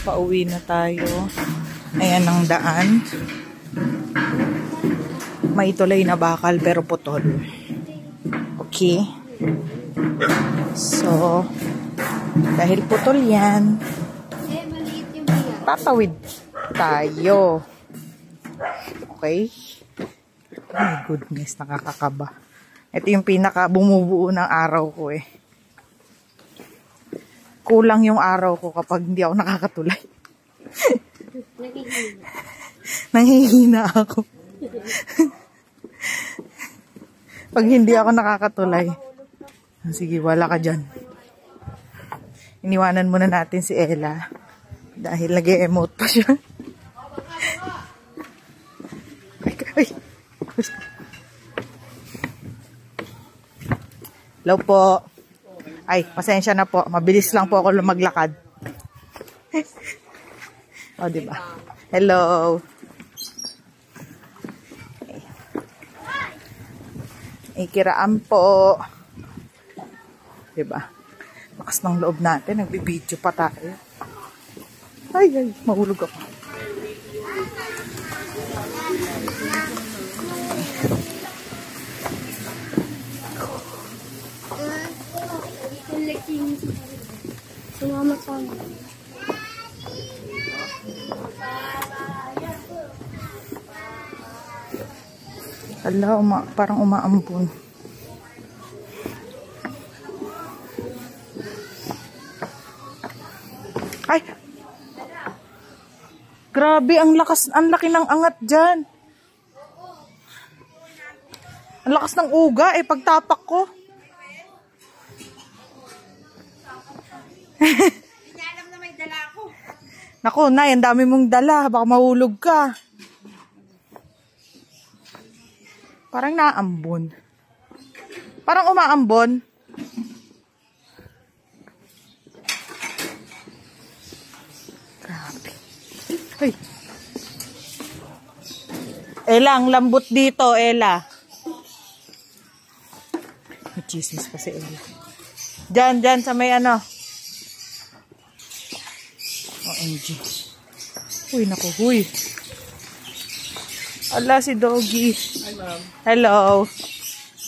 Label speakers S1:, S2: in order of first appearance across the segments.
S1: Pauwi na tayo. Ayan ang daan. May tulay na bakal pero putol. Okay. So, dahil putol yan, papawid tayo. Okay? Oh my goodness, nakakakaba. Ito yung pinaka bumubuo ng araw ko eh. Kulang yung araw ko kapag hindi ako nakakatulay. Nanghihina ako. Pag hindi ako nakakatulay. Sige, wala ka dyan. Iniwanan muna natin si Ella. Dahil nag-e-emote pa siya. Ay. Hello po. Ay, pasensya na po. Mabilis lang po ako maglakad. O, diba? Hello. Ikiraan po. Diba? Lakas ng loob natin. Nagbibideo pa tayo. Ay, mahulog ako.
S2: Sumama sa amin.
S1: Ala, parang umaambon. Ay! Grabe, ang laki ng angat dyan. Ang lakas ng uga, pagtapak ko.
S2: Hindi alam na may dala ako.
S1: Naku, Nay, ang dami mong dala. Baka mahulog ka. Parang naambon. Parang umaambon. Grabe. Ay. Ella, ang lambot dito, Ella. May chismis pa si Ella. Diyan, sa may ano. OMG. Uy, naku, huy. Ala, si Doggy.
S3: Hi, ma'am.
S1: Hello.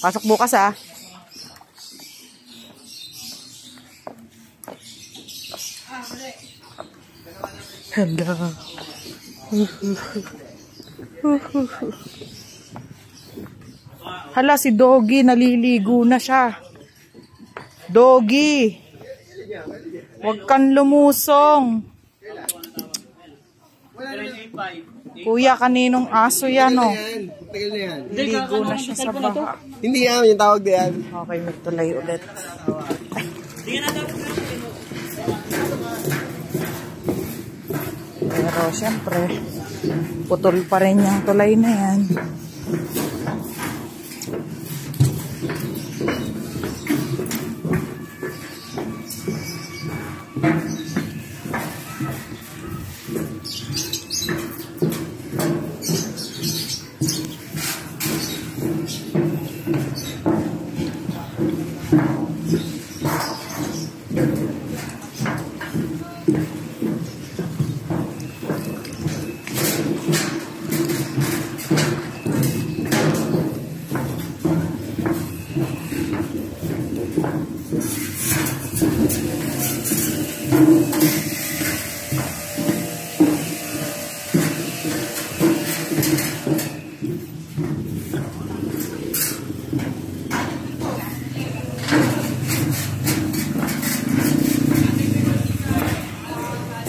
S1: Pasok bukas, ah. Hello. Hala, si Doggy, naliligo na siya. Doggy. Huwag kang lumusong. Kuya, kaninong aso yan, oh.
S3: Tagal na yan.
S1: Naliligo na siya sa baha.
S3: Hindi yan, yung tawag na yan.
S1: Okay, magtulay ulit. Pero, syempre, putol pa rin yung tulay na yan.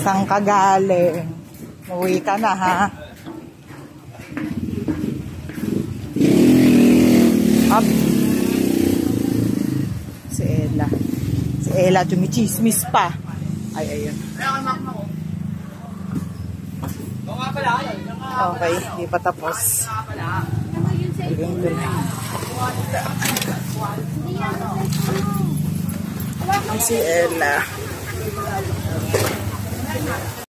S1: Saan ka galing? Uwi ka na, ha? Up. Si Ella. Si Ella, tumichismis pa. Ay, ayun. Okay, hindi pa tapos. Si Ella.